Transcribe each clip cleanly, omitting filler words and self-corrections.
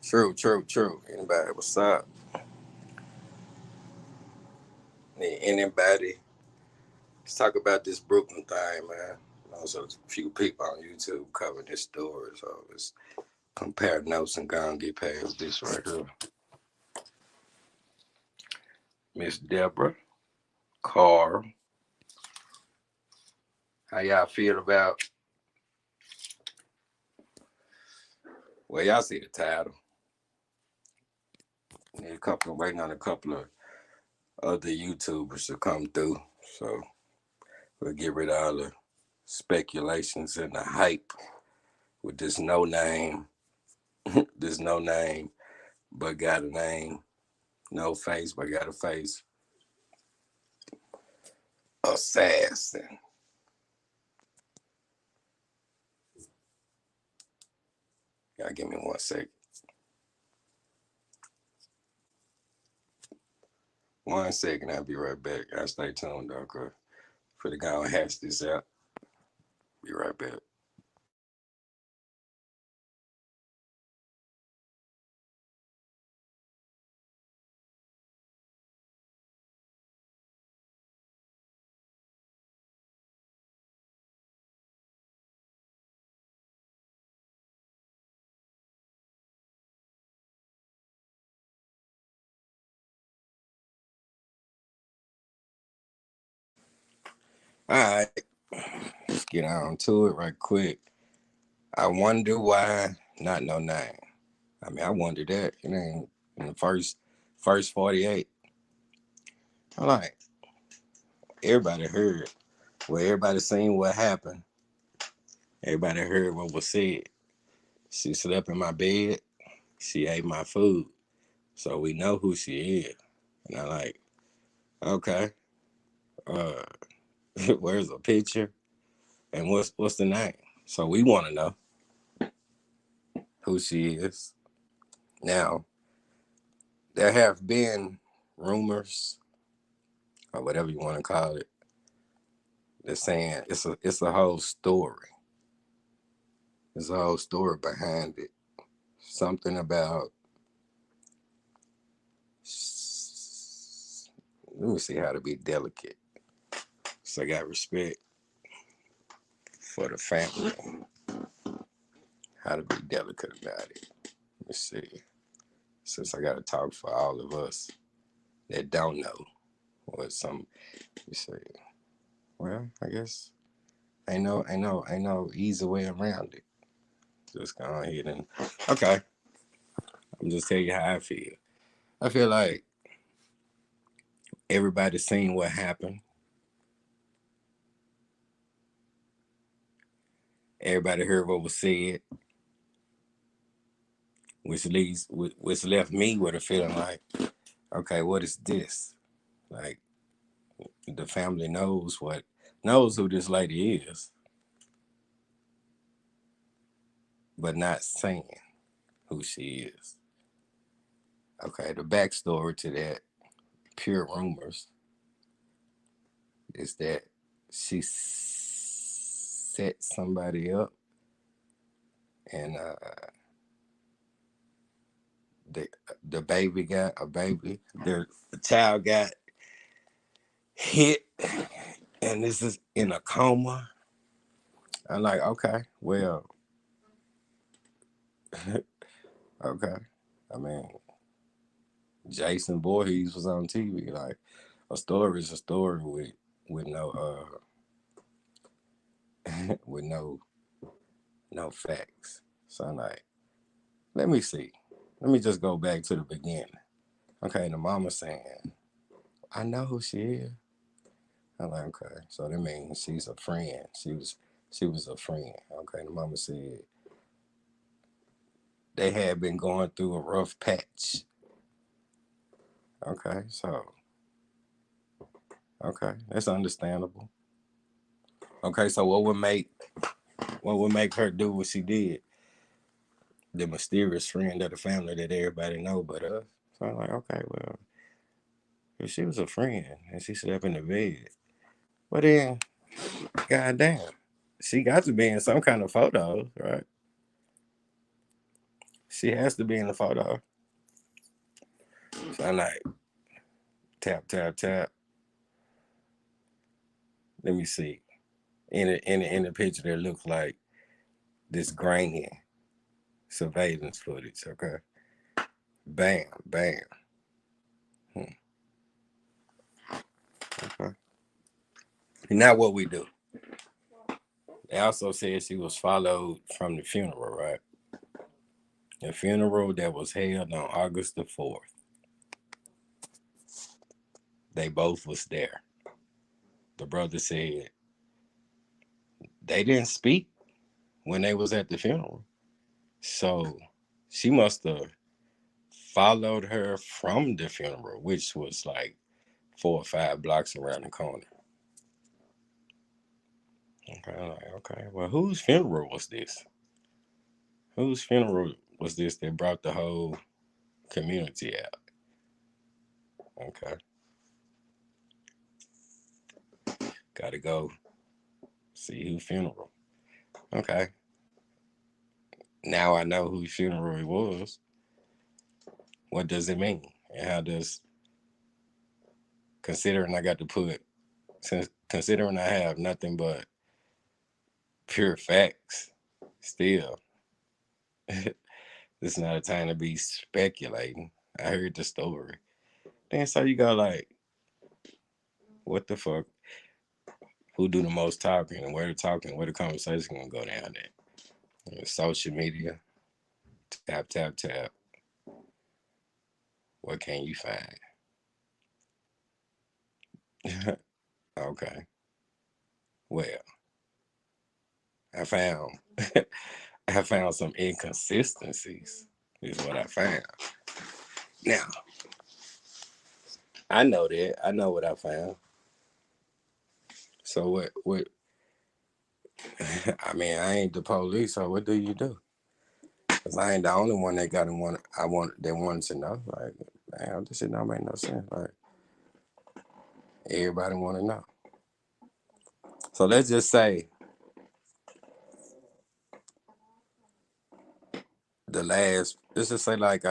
True. Anybody, what's up? Anybody? Let's talk about this Brooklyn thing, man. Also, a few people on YouTube covering this story, so let's compare notes and go and get past this right here. Miss Deborah, Carl, how y'all feel about? Well, y'all see the title. Waiting on a couple of other YouTubers to come through, so we'll get rid of all the speculations and the hype with this no name, this no name, but got a name, no face, but got a face, assassin. Y'all give me 1 second. 1 second, I'll be right back. I'll stay tuned, though, for the guy who hash this out. Be right back. All right, let's get on to it right quick. I wonder why not no name. I mean, I wonder that. It ain't in the first 48. I'm like, everybody heard. Well, everybody seen what happened. Everybody heard what was said. She slept in my bed. She ate my food. So we know who she is. And I'm like, okay, uh, where's the picture? And what's the name? So we want to know who she is. Now, there have been rumors, or whatever you want to call it, they're saying it's a whole story. There's a whole story behind it. Something about, let me see how to be delicate. So I got respect for the family. How to be delicate about it. Let me see. Since I got to talk for all of us that don't know what some, you say, well, I guess ain't no easy way around it. Just go ahead and, okay, I'm just tell you how I feel. I feel like everybody's seen what happened. Everybody heard what was said, which left me with a feeling like, okay, what is this? Like, the family knows who this lady is, but not saying who she is. Okay, the backstory to that, pure rumors, is that she set somebody up, and the the baby got a baby. The child got hit, and this is in a coma. I'm like, okay, well, okay. I mean, Jason Voorhees was on TV. Like, a story is a story with no with no facts. So I'm like, let me see. Let me just go back to the beginning. Okay, the mama saying, I know who she is. I'm like, okay, so that means she's a friend. She was a friend. Okay, the mama said they had been going through a rough patch. Okay, so okay, that's understandable. Okay, so what would make her do what she did? The mysterious friend of the family that everybody know but us. So I'm like, okay, well, if she was a friend and she slept in the bed, well then, goddamn, she got to be in some kind of photos, right? She has to be in the photo. So I'm like, tap, tap, tap. Let me see. In the picture, there looks like this grainy surveillance footage. Okay. Bam, bam. Okay. Now what we do? They also said she was followed from the funeral, right? The funeral that was held on August the 4th. They both was there. The brother said they didn't speak when they was at the funeral. So she must have followed her from the funeral, which was like 4 or 5 blocks around the corner. Okay, I'm like, okay. Well, whose funeral was this? Whose funeral was this that brought the whole community out? Okay. Gotta go see whose funeral. Okay. Now I know whose funeral it was. What does it mean? And how does, considering I got to put, since considering I have nothing but pure facts, still, this is not a time to be speculating. I heard the story. Then so you go like, what the fuck? Who do the most talking and where the conversation gonna go down at? Social media, tap, tap, tap. What can you find? Okay. Well, I found I found some inconsistencies, is what I found. Now, I know that. I know what I found. So what I mean, I ain't the police, so what do you do? Cause I ain't the only one that got one. They wanted to know. Like, damn, this shit don't make no sense. Like, everybody want to know. So let's just say let's just say like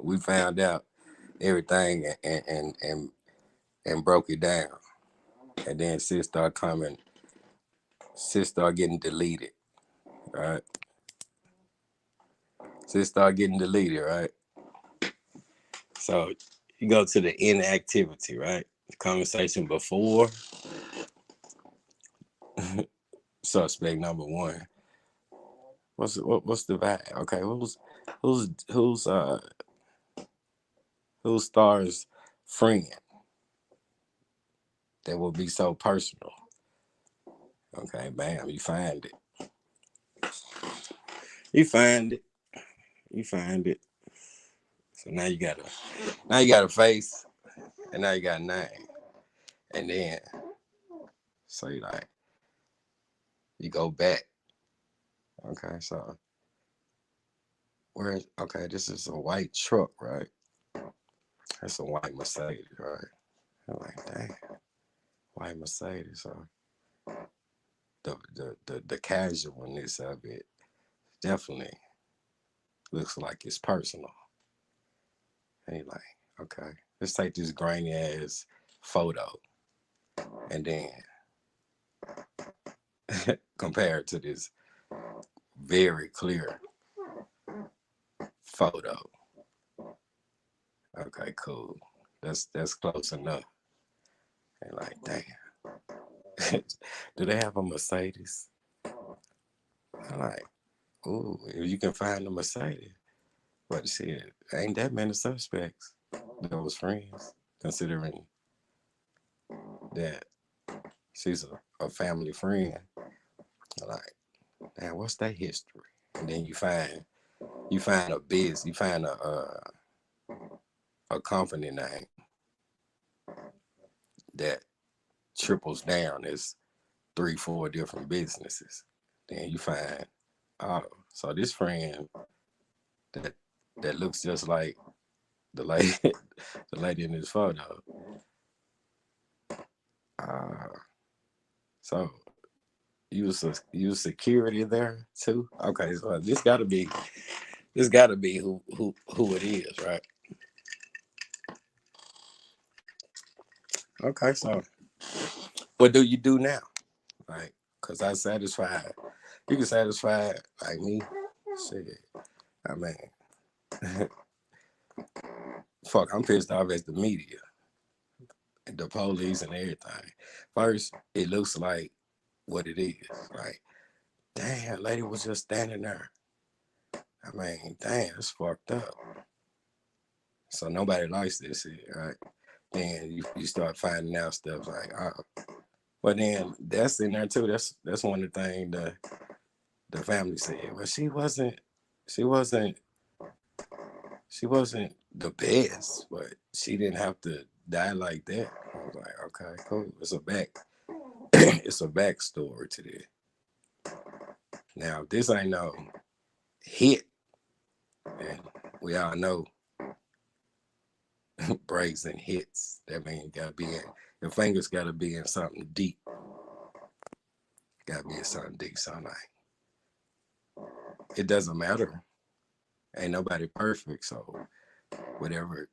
we found out everything and broke it down, and then shit start getting deleted, right? Shit start getting deleted, right? So you go to the inactivity, right? The conversation before suspect number one. What's the vibe? Okay, who's Star's friend that will be so personal? Okay, bam, you find it. You find it. You find it. So now you got a face, and now you got a name, and then so you go back. Okay, so this is a white truck, right? That's a white Mercedes, right? I'm like, dang, white Mercedes. So the casualness of it definitely looks like it's personal. And you're like, okay, let's take this grainy ass photo and then compare it to this very clear photo. Okay, cool. That's close enough. And like, damn, do they have a Mercedes? I'm like, ooh, if you can find a Mercedes. But shit, ain't that many suspects that was friends, considering that she's a family friend. Like, damn, what's that history? And then you find a company name that triples down as 3-4 different businesses. Then you find, oh, so this friend that looks just like the lady the lady in this photo. Uh, so you security there too. Okay, so this gotta be who it is, right? Okay, so what do you do now? Like, cause I satisfied. You can satisfy like me. Shit. I mean, fuck. I'm pissed off at the media, and the police, and everything. First, it looks like what it is. Like, damn, lady was just standing there. I mean, damn, it's fucked up. So nobody likes this shit, right? Then you start finding out stuff like, oh, but then that's in there too. That's one of the things the family said. Well, she wasn't, she wasn't the best, but she didn't have to die like that. I was like, okay, cool. It's a backstory to this. Now, this ain't no hit, and we all know breaks and hits. That means gotta be in your fingers gotta be in something deep. Gotta be in something deep. So like it doesn't matter. Ain't nobody perfect. So whatever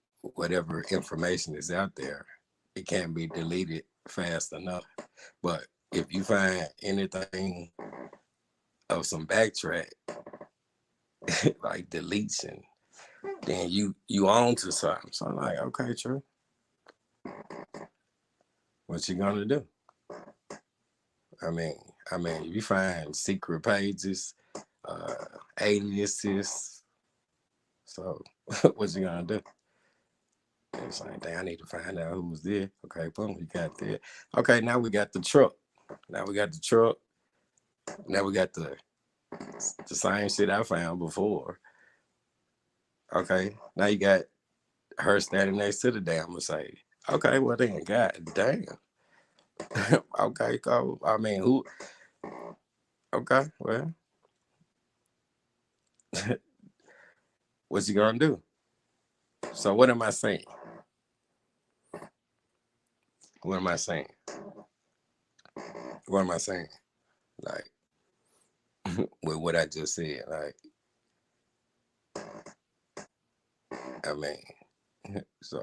information is out there, it can't be deleted fast enough. But if you find anything of some backtrack, like deletion, then you on to something. So I'm like, okay, true. What you gonna do? I mean, if you find secret pages, uh, aliases, so what you gonna do? It's like, dang, I need to find out who's there. Okay, boom, we got that. Okay, now we got the truck. Now we got the truck. Now we got the same shit I found before. Okay, now you got her standing next to the damn Mercedes. Okay, well then, god damn. Okay, cool. I mean, who? Okay, well, what's you gonna do? So what am I saying? What am I saying? What am I saying? Like with what I just said. Like, I mean, so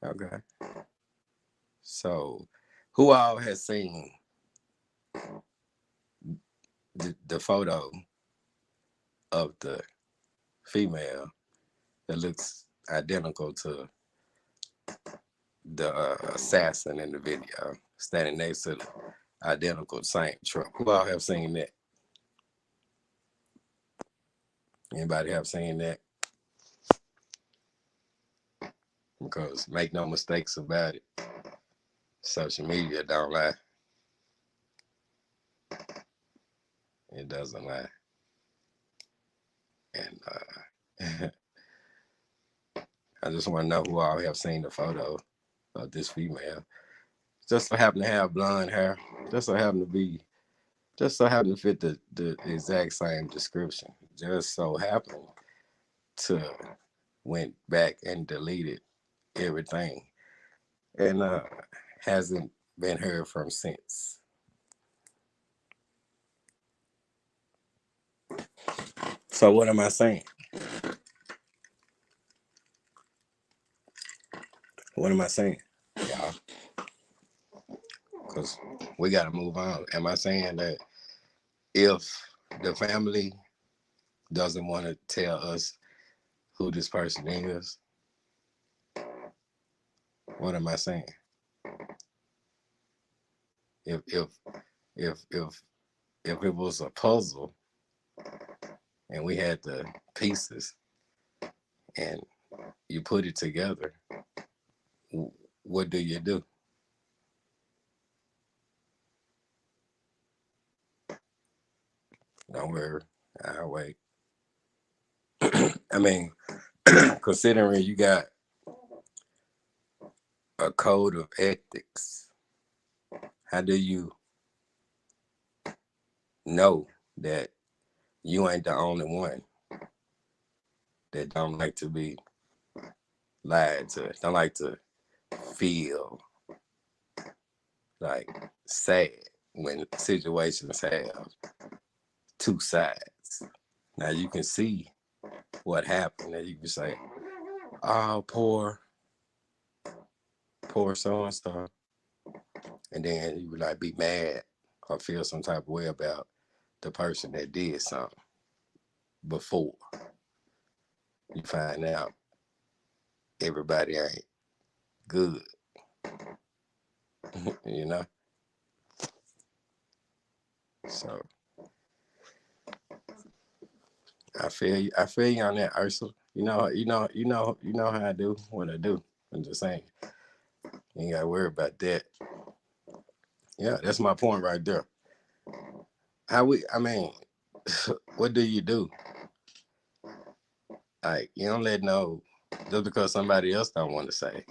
okay. So who all has seen the photo of the female that looks identical to the assassin in the video, standing next to the identical same truck? Who all have seen that? Anybody have seen that? Because make no mistakes about it, social media don't lie. It doesn't lie. And I just want to know who all have seen the photo of this female. Just so happen to have blonde hair. Just so happen to be. Just so happen to fit the exact same description. Just so happened to went back and deleted everything, and hasn't been heard from since. So what am I saying? What am I saying, y'all? Because we got to move on. Am I saying that if the family doesn't want to tell us who this person is, what am I saying? If if if if if it was a puzzle and we had the pieces and you put it together, what do you do? Don't worry, I'll wait. I mean, considering you got a code of ethics, how do you know that you ain't the only one that don't like to be lied to, don't like to feel like sad? when situations have two sides. Now you can see what happened, and you can say, "Oh, poor so and so," and then you would like be mad or feel some type of way about the person that did something before you find out everybody ain't good, you know. So I feel you. I feel you on that, Ursula. You know how I do what I do. I'm just saying, you ain't gotta worry about that. Yeah, that's my point right there. I mean, what do you do? Like, you don't let no, just because somebody else don't want to say.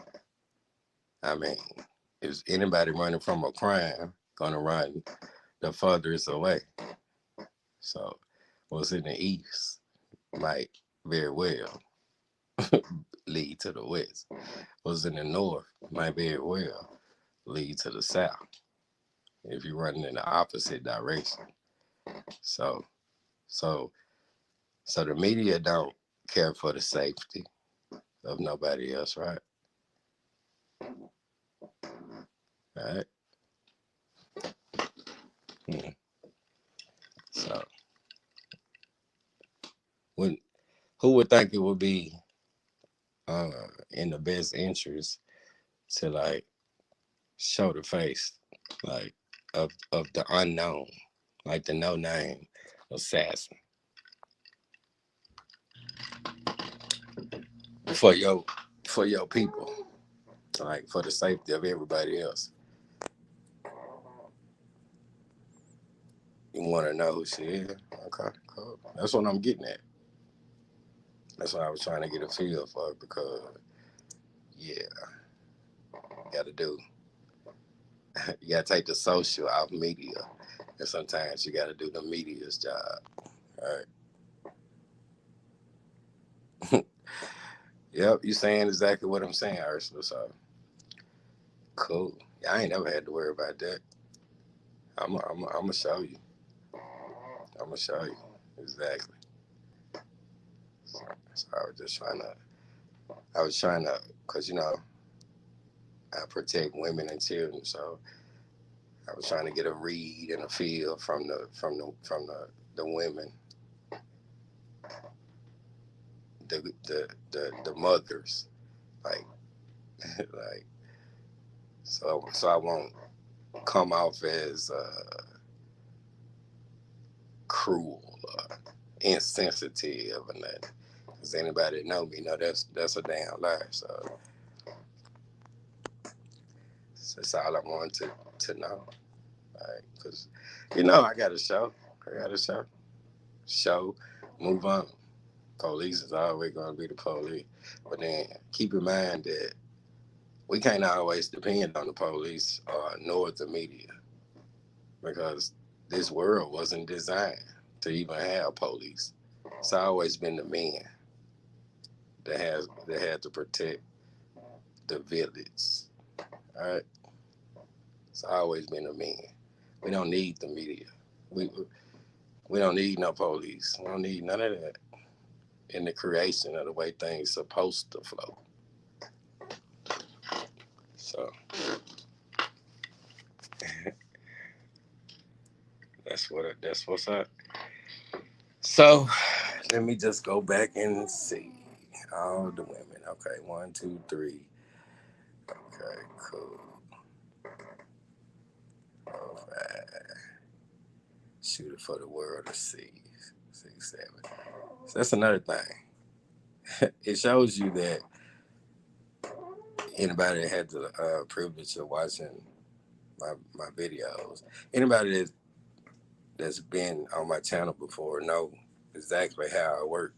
I mean, is anybody running from a crime gonna run the furthest away? So, what's in the east might very well lead to the west. What's in the north might very well lead to the south if you're running in the opposite direction. So, so, so the media don't care for the safety of nobody else, right? Right. Hmm. So, when who would think it would be uh, in the best interest to like show the face, like of the unknown, like the no name assassin for your for your people, like for the safety of everybody else. You want to know who she is? Okay, cool. That's what I'm getting at. That's what I was trying to get a feel for because yeah, you got to do. You got to take the social out of media, and sometimes you got to do the media's job. All right. Yep, you saying exactly what I'm saying, Ursula. So cool. Yeah, I ain't never had to worry about that. I'm gonna show you. I'm gonna show you exactly. So, so I was just trying to. I was trying to, cause I protect women and children. So I was trying to get a read and a feel from the women, the mothers, like like so I won't come off as cruel or insensitive and that. Cause anybody that know me know that's a damn lie. So that's all I wanted to know. Like, cause I got a show. I got a show. Show. Move on. Police is always gonna be the police. But then keep in mind that we can't always depend on the police nor the media because this world wasn't designed to even have police. It's always been the men that had to protect the village. All right, it's always been the men. We don't need the media. We we don't need no police. We don't need none of that in the creation of the way things supposed to flow. So that's what's up. So let me just go back and see all the women. Okay, one, two, three. Okay, cool. All right. Shoot it for the world to see. 6, 7. So that's another thing. It shows you that anybody that had the privilege of watching my videos, anybody that's been on my channel before know exactly how I work.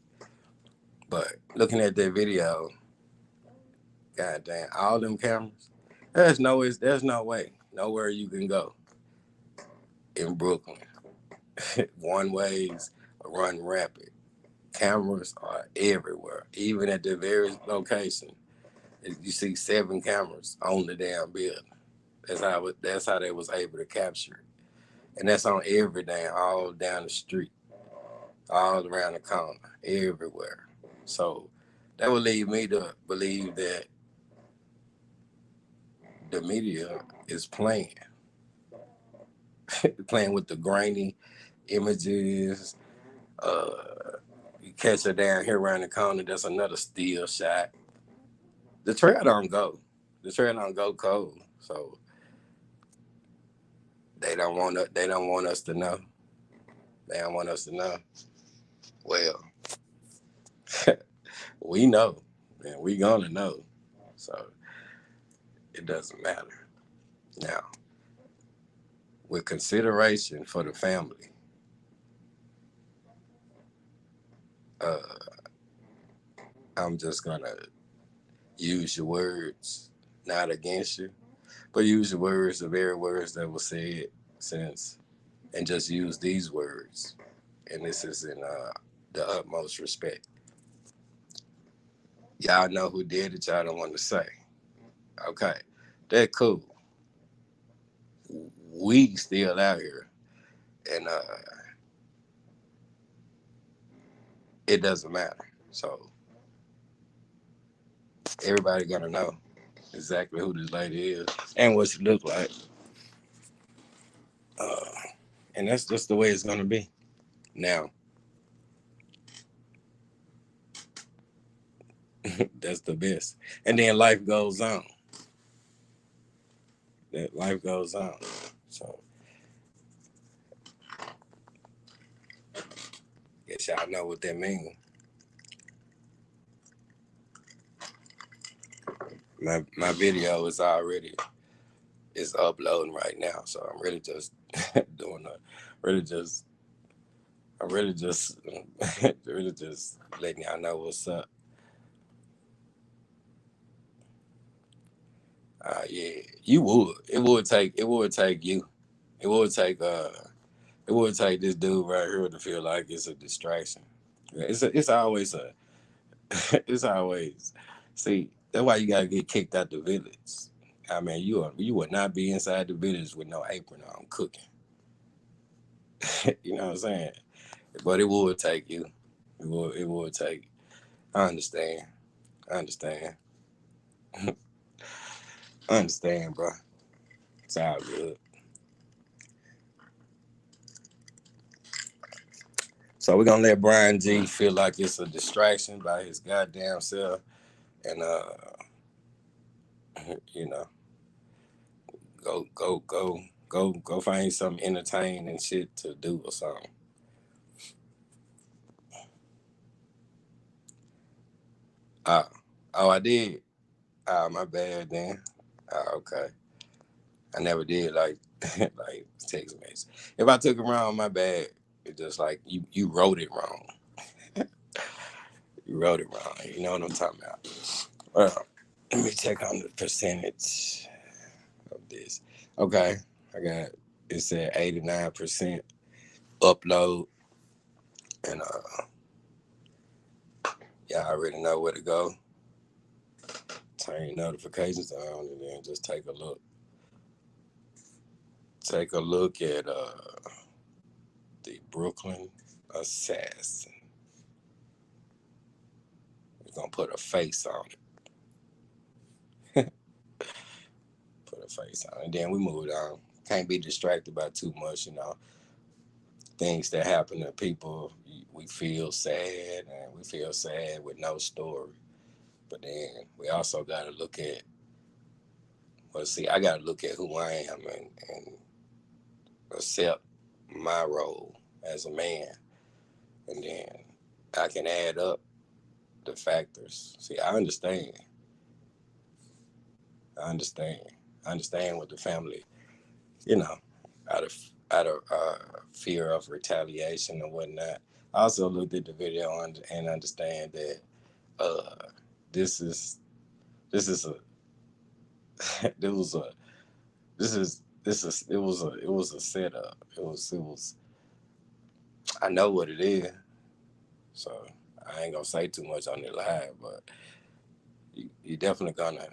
But looking at that video, god damn, all them cameras, there's no way, nowhere you can go in Brooklyn. One ways run rapid. Cameras are everywhere, even at the very location. You see 7 cameras on the damn building. That's how they was able to capture it. And that's on everything, all down the street, all around the corner, everywhere. So that would lead me to believe that the media is playing with the grainy images. Uh, you catch her down here around the corner, that's another still shot. The trail don't go. The trail don't go cold. So they don't want us to know. They don't want us to know. Well, we know, and we gonna know. So it doesn't matter. Now, with consideration for the family, uh, I'm just gonna use your words, not against you, but use the words, the very words that were said since, and just use these words. And this is in the utmost respect. Y'all know who did it. Y'all don't want to say. Okay, that cool. We still out here, and it doesn't matter. So everybody gonna know exactly who this lady is and what she look like. Uh, and that's just the way it's gonna be. Now, that's the best. And then life goes on. That life goes on. So guess y'all know what that means. My video is uploading right now. So I'm really just doing a really just I'm really just really just letting y'all know what's up. Yeah, you would. It would take you. It would take it would take this dude right here to feel like it's a distraction. It's always a it's always see that's why you gotta get kicked out the village. I mean you would not be inside the village with no apron on cooking. You know what I'm saying? But it would take you. It would take. I understand. I understand. I understand, bro. It's all good. So we're gonna let Brian G feel like it's a distraction by his goddamn self, and you know, go find some entertaining shit to do or something. Uh, oh, I did. My bad then. Okay. I never did like like text message. If I took it wrong, my bad. It's just like you wrote it wrong. You wrote it wrong. You know what I'm talking about. Well, let me check on the percentage of this. Okay, I got it said 89% upload, and y'all already know where to go. Turn your notifications on, and then just take a look. Take a look at the Brooklyn Assassin. We're gonna put a face on it. Put a face on it. And then we moved on. Can't be distracted by too much, things that happen to people. We feel sad, and we feel sad with no story. But then we also got to look at, well, see, I got to look at who I am and accept my role as a man. And then I can add up the factors. See, I understand. I understand. I understand what the family, you know, out of fear of retaliation and whatnot. I also looked at the video and understand that uh, this is this is a this was a this is it was a setup. It was I know what it is, so I ain't gonna say too much on it live, but you definitely gonna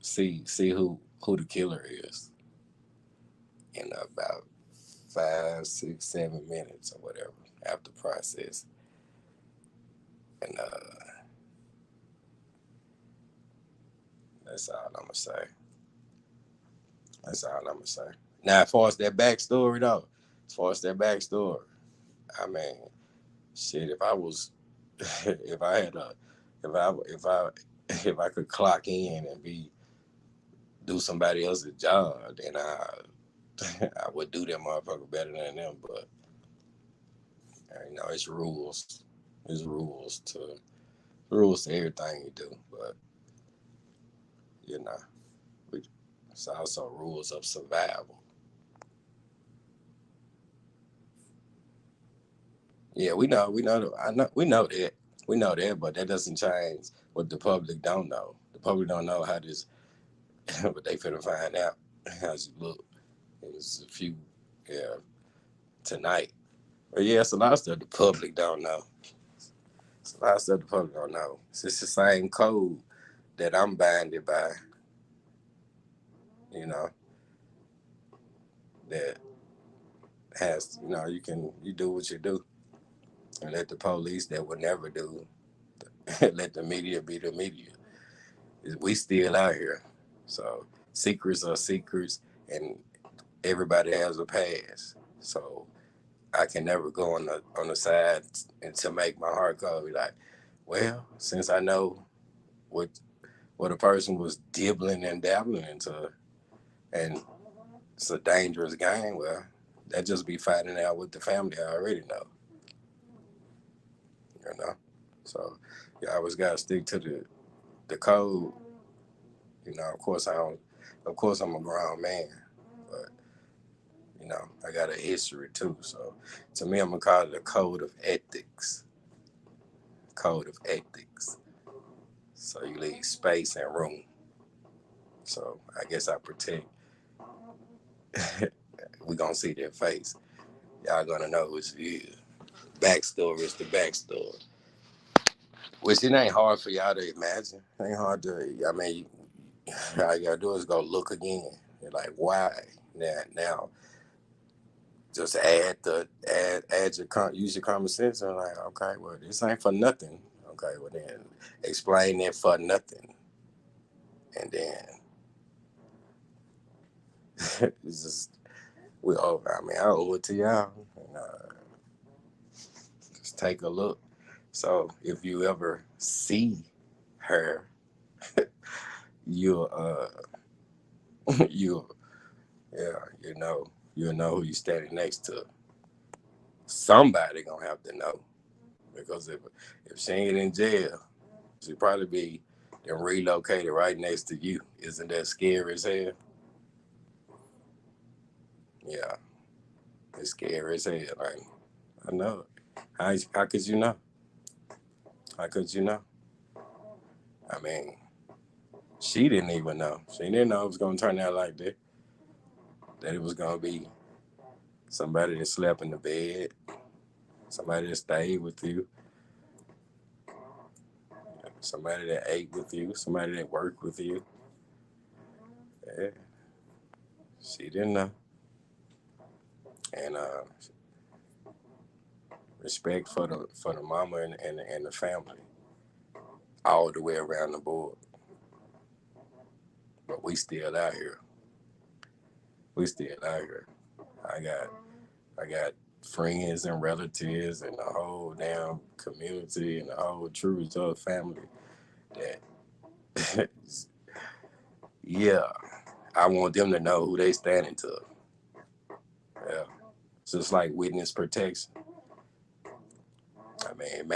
see who the killer is in about 5, 6, 7 minutes or whatever after process. And that's all I'm gonna say. That's all I'm gonna say. Now, as far as that backstory though, as far as that backstory, I mean, shit. If I was, if I had a, if I could clock in and do somebody else's job, then I would do that motherfucker better than them. But it's rules. There's rules to everything you do. But you know, it's also rules of survival. Yeah, we know that, but that doesn't change what the public don't know. The public don't know how this, but they finna find out how you look. There's a few, yeah, tonight. But yeah, it's a lot of stuff the public don't know. It's a lot of stuff the public don't know. It's just the same code that I'm binded by, you know, that has, you do what you do and let the police that would never do, let the media be the media. We still out here. So secrets are secrets and everybody has a past. So I can never go on the side and to make my heart go be like, well, since I know what a person was dibbling and dabbling into, and it's a dangerous game. Well, that just be fighting out with the family. I already know. So you always gotta stick to the code. Of course I don't. Of course I'm a grown man, but I got a history too. So to me, I'm gonna call it a code of ethics. Code of ethics. So you leave space and room. So I guess I protect. We gonna see their face. Y'all gonna know who it is. Backstory is the backstory. Which it ain't hard for y'all to imagine. It ain't hard to. I mean, all you gotta do is go look again. You're like, why? Now, just add your use your common sense and like, okay, well, this ain't for nothing. Okay, well then explain it for nothing, and then it's just we over. I mean, I owe it to y'all. And, just take a look. So if you ever see her, you'll you yeah, you'll know who you're standing next to. Somebody gonna have to know because if she ain't in jail, she'd probably be then relocated right next to you. Isn't that scary as hell? Yeah, it's scary as hell. Like, I know it. How could you know? How could you know? I mean, she didn't even know. She didn't know it was gonna turn out like that. That it was gonna be somebody that slept in the bed, somebody that stayed with you, somebody that ate with you, somebody that worked with you. Yeah, she didn't know. And respect for the mama and the family all the way around the board. But we still out here. We still out here. I got I got friends and relatives and the whole damn community and the whole true result family that yeah, I want them to know who they standing to. Yeah. Just like witness protection. I mean,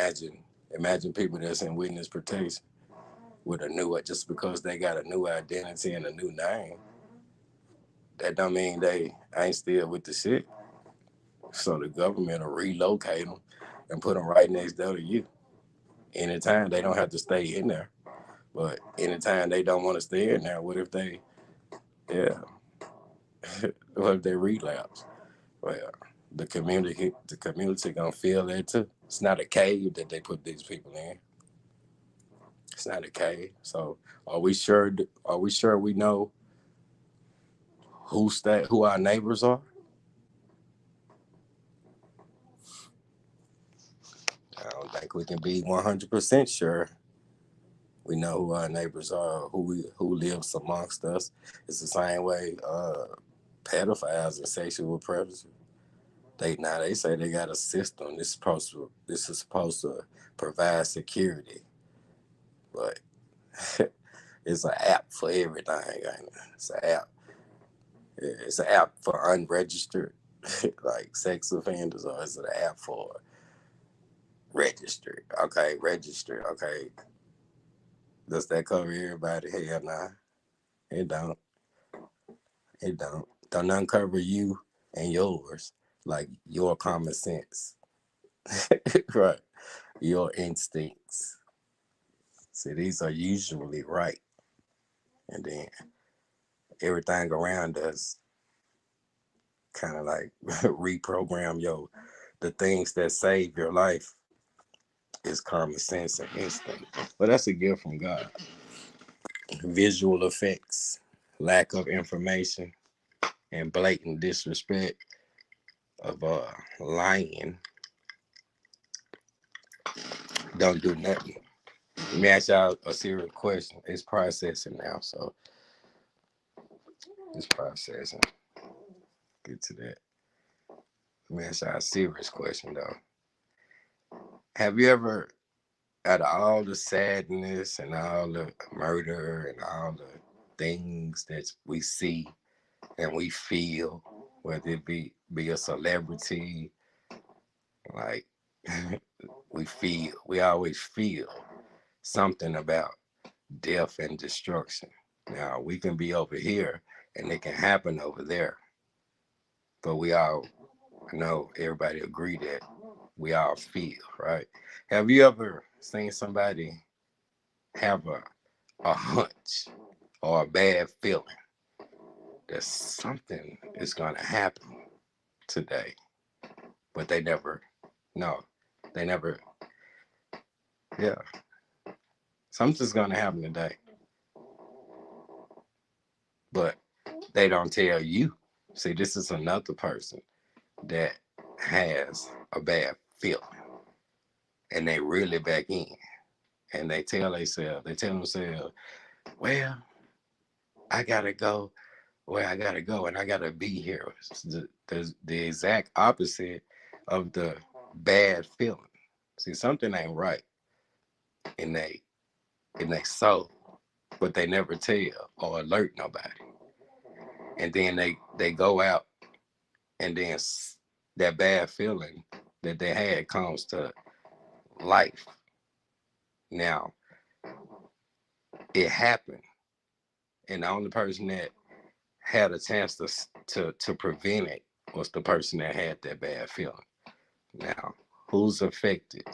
imagine people that's in witness protection with a new just because they got a new identity and a new name. That don't mean they ain't still with the shit. So the government will relocate them and put them right next door to you. Anytime they don't have to stay in there, but anytime they don't want to stay in there, what if they, yeah, what if they relapse? Well, the community gonna feel that too. It's not a cave that they put these people in. It's not a cave. So are we sure? Are we sure we know who our neighbors are? don't think we can be 100% sure. We know who our neighbors are, who lives amongst us. It's the same way pedophiles and sexual predators. They say they got a system. This is supposed to provide security, but it's an app for everything. Ain't it? It's an app. It's an app for unregistered, like sex offenders, or is it an app for registered? Okay, registered. Okay, does that cover everybody? Hell nah, it don't. It don't. Don't uncover you and yours, like your common sense, right? Your instincts. See, these are usually right, and then everything around us kind of like reprogram the things that save your life is common sense and instinct. But that's a gift from God. Visual effects, lack of information, and blatant disrespect of lying don't do nothing. Let me ask y'all a serious question. It's processing now, so it's processing. Get to that. Let me ask y'all a serious question though. Have you ever, out of all the sadness and all the murder and all the things that we see and we feel, whether it be a celebrity, like we always feel something about death and destruction. Now we can be over here and it can happen over there, but we all know, everybody agree that we all feel, right? Have you ever seen somebody have a hunch or a bad feeling that something is going to happen today, but they never, no, they never, yeah, something's going to happen today, but they don't tell you. See, this is another person that has a bad feeling and they really back in and they tell themselves, well, I gotta go where I gotta go and I gotta be here. It's the exact opposite of the bad feeling. See, something ain't right in they soul, but they never tell or alert nobody. And then they go out and then that bad feeling that they had comes to life. Now it happened, and the only person that had a chance to prevent it was the person that had that bad feeling. Now, who's affected?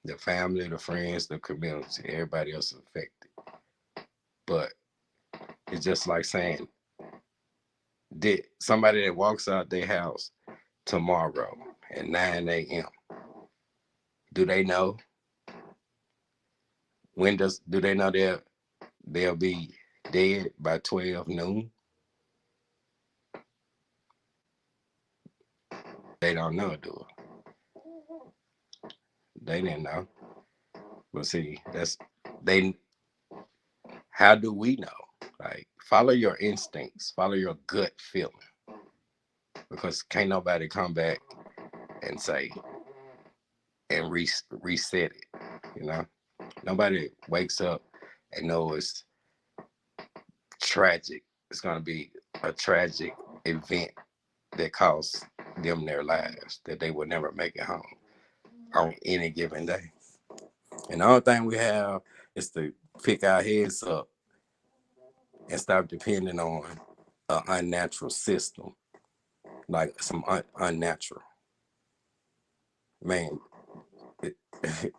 The family, the friends, the community, everybody else is affected. But it's just like saying, did somebody that walks out their house tomorrow at 9 a.m., do they know do they know they'll be dead by 12 noon? They don't know, do it. They didn't know. But see, they how do we know? Like, follow your instincts, follow your gut feeling. Because can't nobody come back and say and reset it, you know? Nobody wakes up and knows it's tragic. It's gonna be a tragic event that costs them their lives, that they will never make it home on any given day. And the only thing we have is to pick our heads up and stop depending on an unnatural system, like some unnatural. Man, it,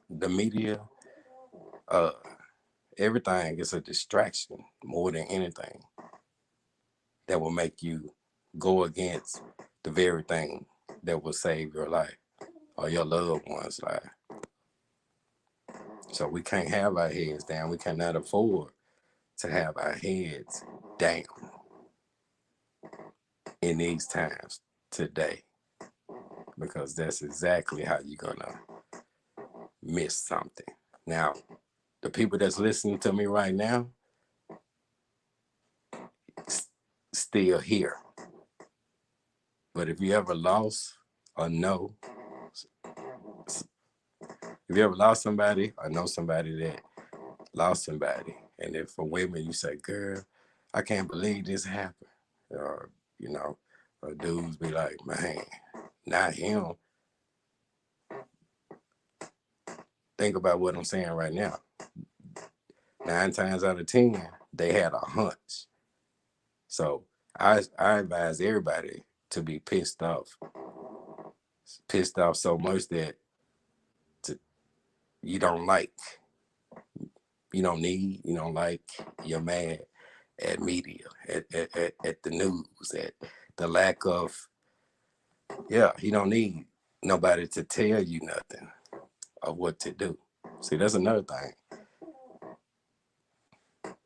the media, uh, everything is a distraction more than anything that will make you go against the very thing that will save your life or your loved one's life. So we can't have our heads down. We cannot afford to have our heads down in these times today. because that's exactly how you're gonna miss something. Now, the people that's listening to me right now, still here. But if you ever lost or know, if you ever lost somebody or know somebody that lost somebody, and if for women you say, girl, I can't believe this happened, or, you know, or dudes be like, man, not him. Think about what I'm saying right now. 9 times out of 10, they had a hunch. So I advise everybody to be pissed off so much that you don't like, you don't need, you don't like, you're mad at media, at the news, at the lack of, you don't need nobody to tell you nothing of what to do. See, that's another thing.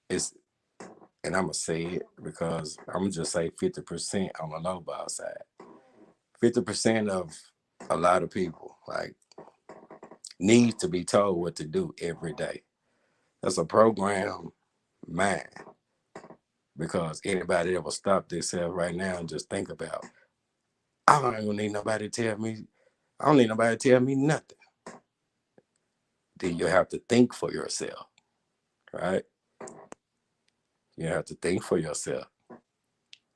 It's, and I'm going to say it because I'm going to just say 50% on the low ball side. 50% of a lot of people, like, need to be told what to do every day. That's a program mind. Because anybody that will stop themselves right now and just think about, I don't need nobody to tell me, I don't need nobody to tell me nothing. Then you have to think for yourself, right? You have to think for yourself.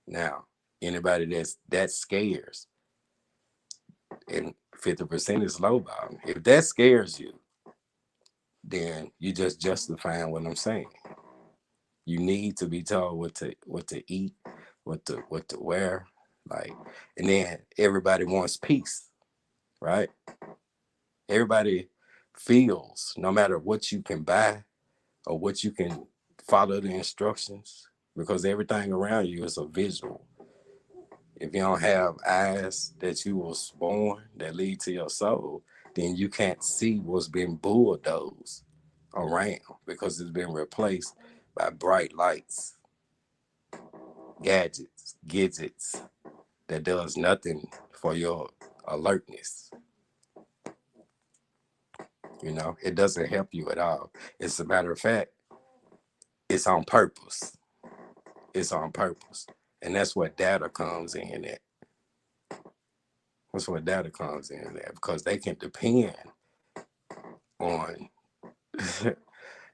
Now, anybody that scares, and 50% is low ball. If that scares you, then you just justifying what I'm saying. You need to be told what to eat, what to wear, like, and then everybody wants peace, right? Everybody feels no matter what you can buy or what you can follow the instructions, because everything around you is a visual. If you don't have eyes that you was born that lead to your soul, then you can't see what's been bulldozed around because it's been replaced by bright lights, gadgets that does nothing for your alertness. You know, it doesn't help you at all. As a matter of fact, it's on purpose. It's on purpose. And that's what data comes in at. That's what data comes in at, because they can depend on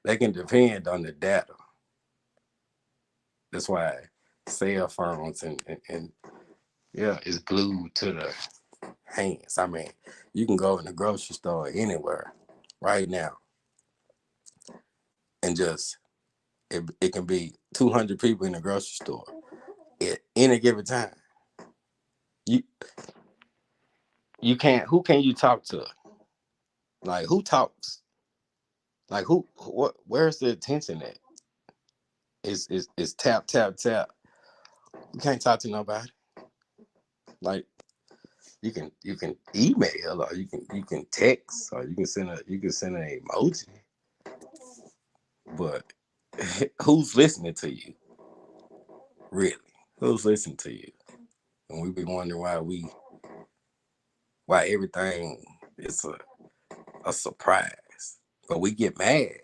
they can depend on the data. That's why cell phones and yeah, it's glued to the hands. I mean, you can go in the grocery store anywhere right now and just it can be 200 people in the grocery store at any given time. You you can't. Who can you talk to? Like, who talks? Like, who? What? Where's the attention at? It's tap tap tap. You can't talk to nobody. Like, you can email, or you can text, or you can send an emoji. But who's listening to you? Really? Who's listening to you? And we be wondering why everything is a surprise. But we get mad.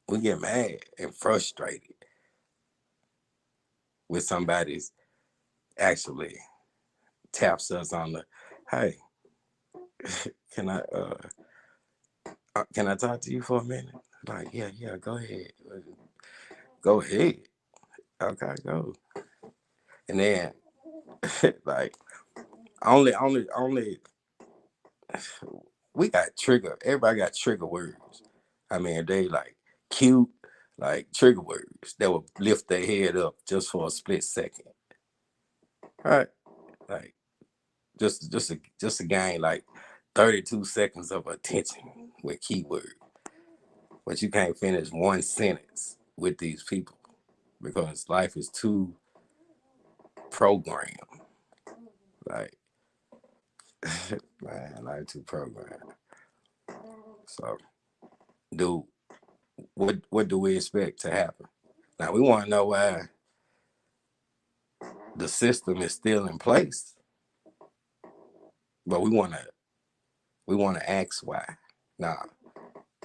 We get mad and frustrated with somebody's actually taps us on the, hey, can I talk to you for a minute? Like, yeah, go ahead. Go ahead. Okay, go. And then like only we got trigger. Everybody got trigger words. I mean, they like cute, like trigger words that will lift their head up just for a split second. All right. Like, just to gain like 32 seconds of attention with keywords. But you can't finish one sentence with these people because life is too programmed. Like, man, life too programmed. So, dude, what do we expect to happen? Now we want to know why the system is still in place. but we wanna ask why. Nah,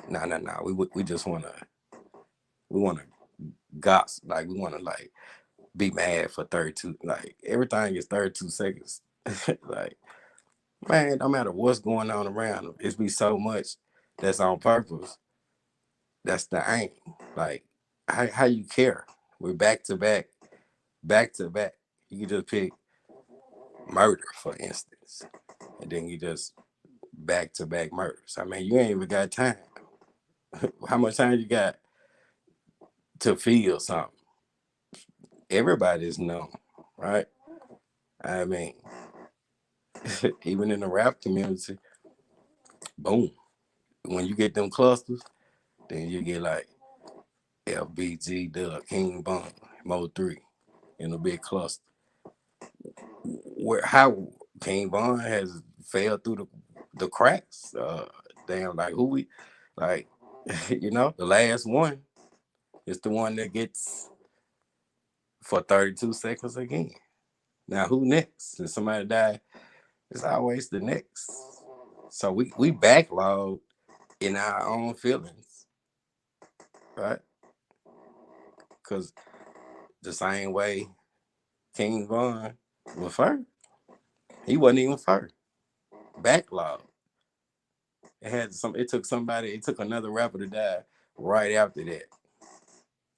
nah. We just we wanna gossip. Like we wanna like be mad for 32. Like everything is 32 seconds. Like man, no matter what's going on around them, it's be so much that's on purpose. That's the aim. Like how you care? We're back to back, back to back. You can just pick murder, for instance, and then you just back to back murders. I mean, you ain't even got time. How much time you got to feel something? Everybody's known, right? I mean, even in the rap community, boom. When you get them clusters, then you get like FBG, Doug, King Bun, Mo 3 in a big cluster. Where how King Von has fell through the cracks. Damn, like who we like, the last one is the one that gets for 32 seconds again. Now who next? If somebody die, it's always the next. So we backlog in our own feelings, right? Because the same way King Von was first, he wasn't even first. Backlog. It took another rapper to die right after that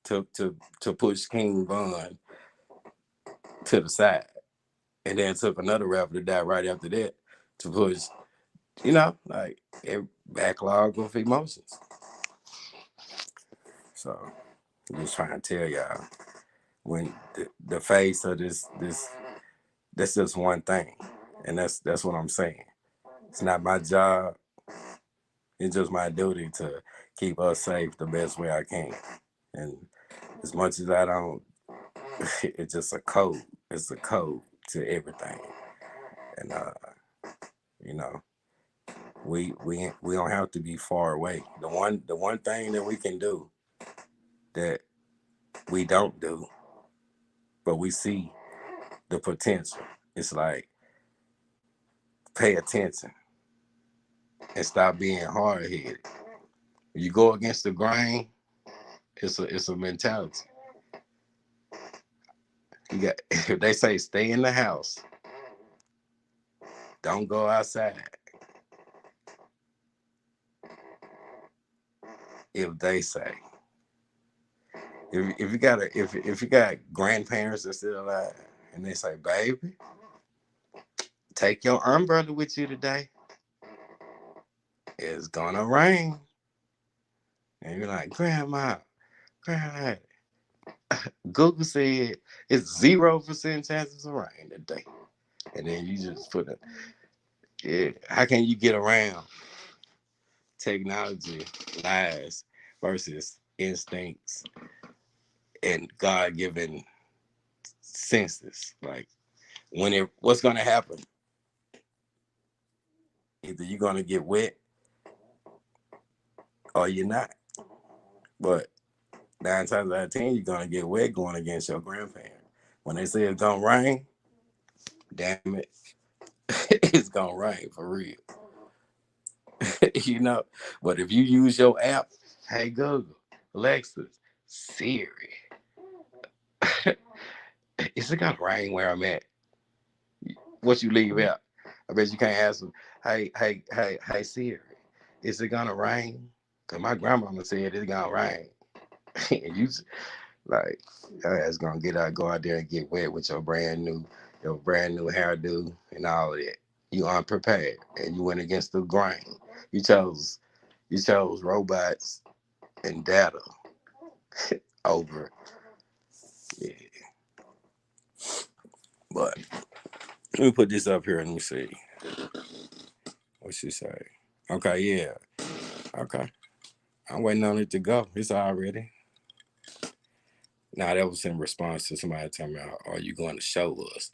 to push King Von to the side. And then it took another rapper to die right after that to push, like a backlog of emotions. So I'm just trying to tell y'all, when the face of this that's just one thing. And that's what I'm saying. It's not my job. It's just my duty to keep us safe the best way I can. And as much as I don't, it's just a code. It's a code to everything. And you know, we don't have to be far away. The one thing that we can do that we don't do, but we see the potential. It's like pay attention and stop being hard headed. You go against the grain, it's a mentality. You got if they say stay in the house, don't go outside. If they say if you got grandparents that still alive and they say, baby, take your umbrella with you today. It's gonna rain. And you're like, Grandma, Google said it's 0% chances of rain today. And then you just put it, yeah, how can you get around technology, lies versus instincts and God given senses? Like what's gonna happen? Either you're gonna get wet or you're not. But 9 times out of 10, you're gonna get wet going against your grandparent. When they say it's gonna rain, damn it, it's gonna rain for real. you know. But if you use your app, hey Google, Alexa, Siri, is it gonna rain where I'm at? What you leave out? I bet you can't ask them, hey Siri, is it gonna rain? Cause my grandmama said it's gonna rain. And you like your ass gonna go out there and get wet with your brand new hairdo and all of that. You unprepared and you went against the grain. You chose robots and data over. Yeah. But let me put this up here and let me see what she say. Okay, yeah. Okay. I'm waiting on it to go. It's already. Now that was in response to somebody telling me, "Are you going to show us?"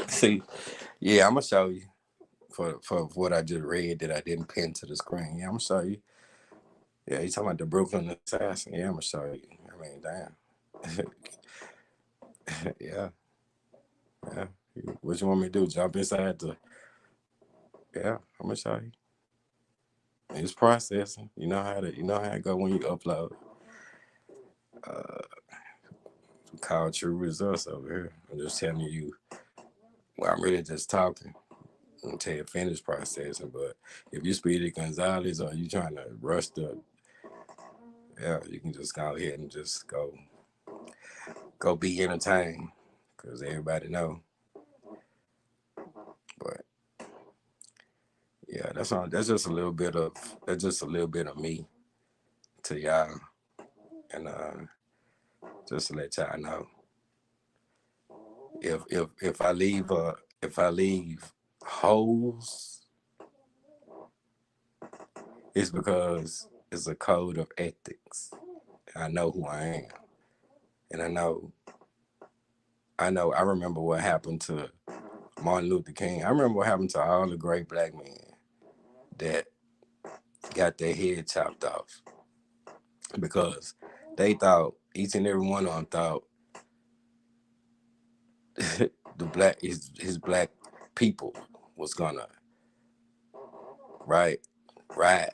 See, yeah, I'm gonna show you for what I just read that I didn't pin to the screen. Yeah, I'm gonna show you. Yeah, you talking about the Brooklyn assassin? Yeah, I'm gonna show you. I mean, damn. Yeah. Yeah. What you want me to do? Jump inside the yeah, I'm gonna show you. It's processing. You know how it go when you upload. Call true results over here. I'm just telling you. Well, I'm really just talking until you finish processing. But if you Speedy Gonzalez or you trying to rush the, yeah, you can just go ahead and just go be entertained, because everybody know. But yeah, that's all. That's just a little bit of me to y'all, and just to let y'all know, if I leave holes, it's because it's a code of ethics. I know who I am, and I remember what happened to Martin Luther King. I remember what happened to all the great black men that got their head chopped off because they thought, each and every one of them thought, his black people was gonna right right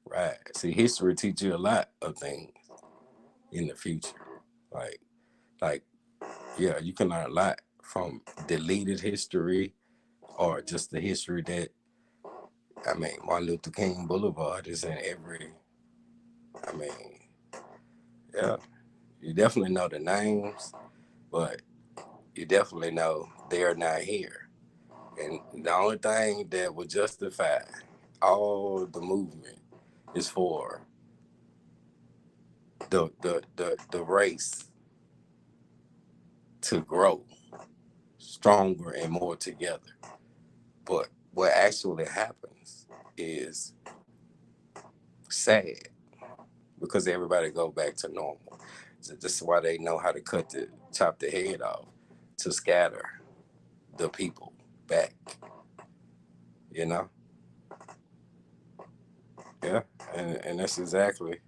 right. See, history teach you a lot of things in the future. Like like yeah, you can learn a lot from deleted history or just the history that, I mean, Martin Luther King Boulevard is in every. I mean, yeah, you definitely know the names, but you definitely know they're not here. And the only thing that would justify all the movement is for the race to grow stronger and more together. But what actually happens is sad because everybody go back to normal. So this is why they know how to chop the head off to scatter the people back. You know, yeah, and that's exactly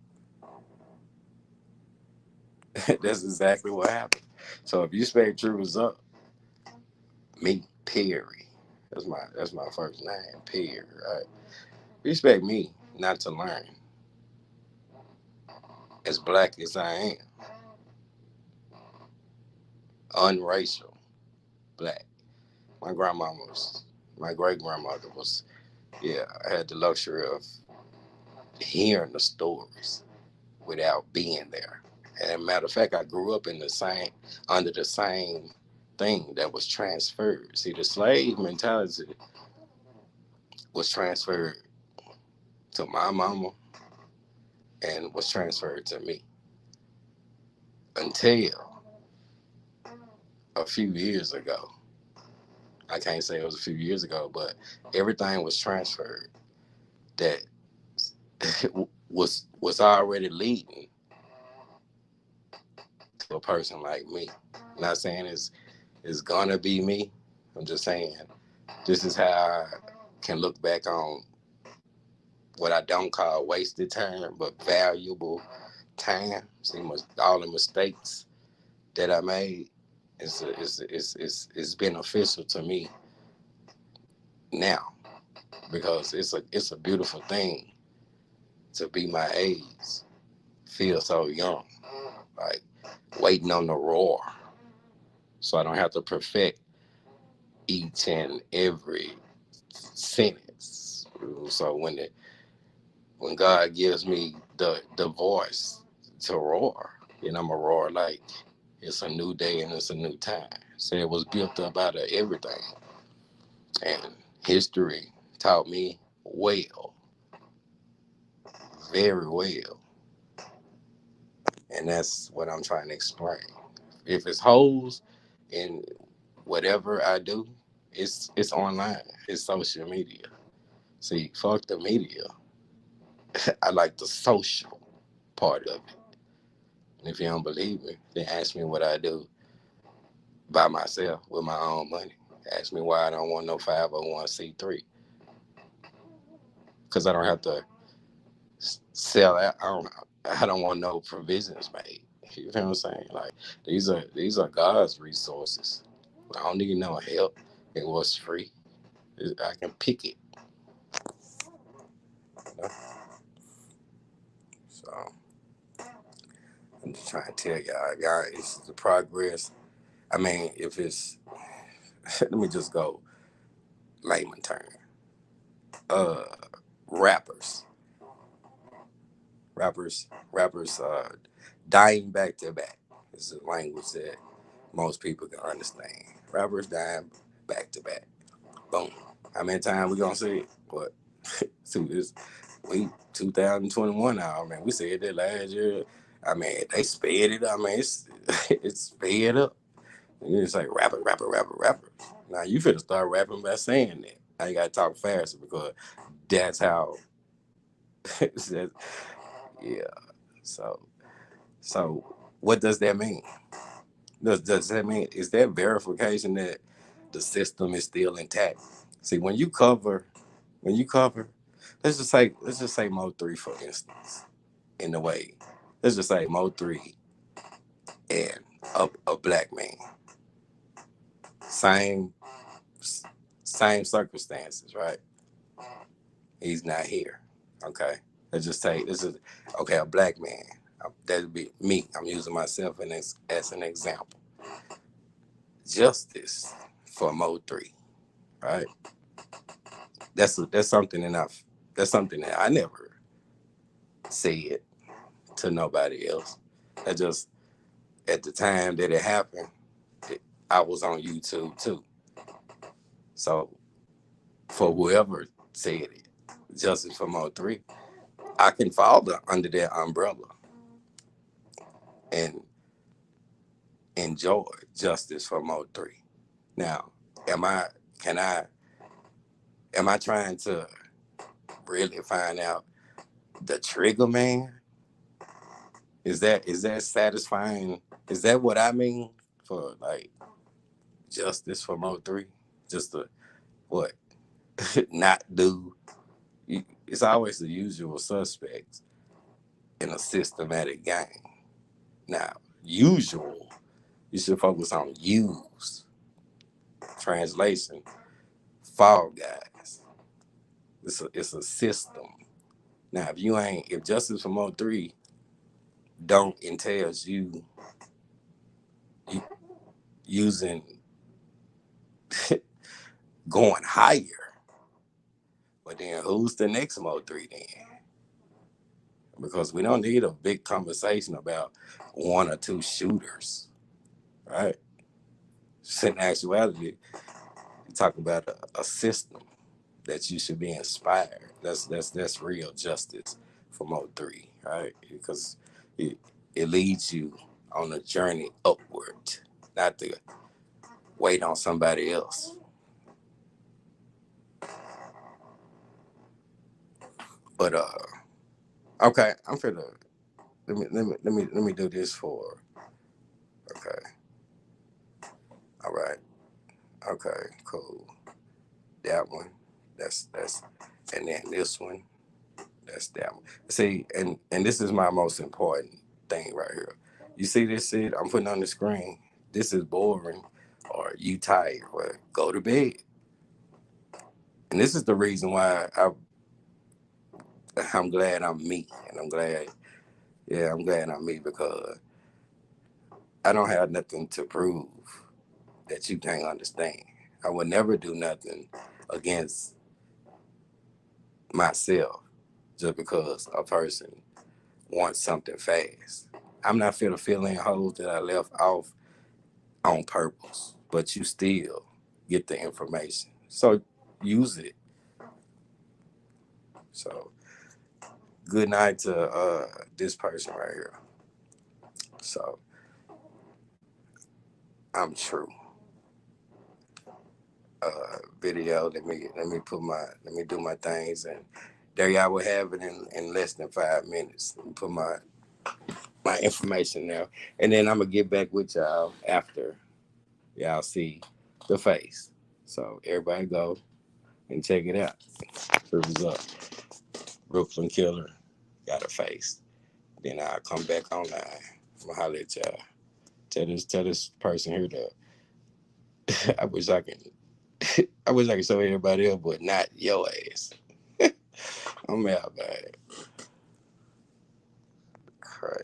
what happened. So if you spec Drew was up, me Perry, that's my first name, Perry. Right? You expect me not to learn, as black as I am, unracial, black. My grandma was, my great grandmother was, yeah, I had the luxury of hearing the stories without being there. And as a matter of fact, I grew up under the same thing that was transferred. See, the slave mentality was transferred to my mama and was transferred to me until a few years ago. I can't say it was a few years ago, but everything was transferred that was already leading to a person like me. I'm not saying it's gonna be me. I'm just saying this is how I can look back on what I don't call wasted time, but valuable time. See, all the mistakes that I made is beneficial to me now because it's a beautiful thing to be my age, feel so young, like waiting on the roar, so I don't have to perfect each and every sentence. So when God gives me the voice to roar, I'm a roar like it's a new day and it's a new time. So it was built up out of everything, and history taught me well, very well, and that's what I'm trying to explain. If it's holes in whatever I do, it's online. It's social media. See, fuck the media. I like the social part of it. And if you don't believe me, then ask me what I do by myself with my own money. Ask me why I don't want no 501c3. Because I don't have to sell out. I don't want no provisions made. You know what I'm saying? Like these are God's resources. I don't need no help. It was free. I can pick it. You know? So I'm just trying to tell y'all, it's the progress. I mean, if it's let me just go layman term. Uh, rappers, rappers, dying back to back. This is a language that most people can understand. Rappers dying back to back. Boom. How many times we gonna say it? What? See this? We 2021 now. I mean, we said that last year. I mean, they sped it. I mean, it's sped up. And it's like rapper. Now you finna start rapping by saying that. Now you gotta talk faster because that's how. Yeah. So what does that mean? Does that mean is that verification that the system is still intact? See, when you cover, let's just say Mo 3 for instance, in the way. Let's just say Mo 3 and a black man. Same same circumstances, right? He's not here. Okay. Let's just say this is okay, a black man. That'd be me. I'm using myself as an example. Justice for Mo 3, right? That's something enough. That's something that I never said to nobody else. I just at the time that it happened, I was on YouTube too. So for whoever said it, justice for Mo 3, I can fall under that umbrella and enjoy justice for Mo 3. Now, am I can I am I trying to really find out the trigger man? Is that satisfying? Is that what I mean for like justice for Mo 3? Just to what? Not do. It's always the usual suspects in a systematic game. Now, usual, you should focus on use. Translation, fall guys. It's a system. Now, if justice for Mo 3 don't entails you using going higher, but then who's the next Mo 3 then? Because we don't need a big conversation about one or two shooters, right? In actuality, you talk about a system that you should be inspired. That's real justice for Mo 3, right? Because it it leads you on a journey upward, not to wait on somebody else. But okay, I'm finna let me do this for okay. All right. Okay, cool. That one. That's and then this one. That's that one. See, and this is my most important thing right here. You see this shit I'm putting on the screen? This is boring or you tired. Well, go to bed. And this is the reason why I'm glad I'm me. And I'm glad I'm me because I don't have nothing to prove that you can't understand. I would never do nothing against myself just because a person wants something fast. I'm not finna fill in holes that I left off on purpose, but you still get the information. So use it. So good night to this person right here. So I'm true. Video. Let me do my things, and there y'all will have it in less than 5 minutes. Let me put my information there, and then I'm gonna get back with y'all after y'all see the face. So everybody go and check it out. Proves up. Brooklyn Killer got a face. Then I'll come back online. I'm gonna holler at y'all. Tell this person here that I wish I can I wish I could show everybody else, but not your ass. I'm out, man. Crazy.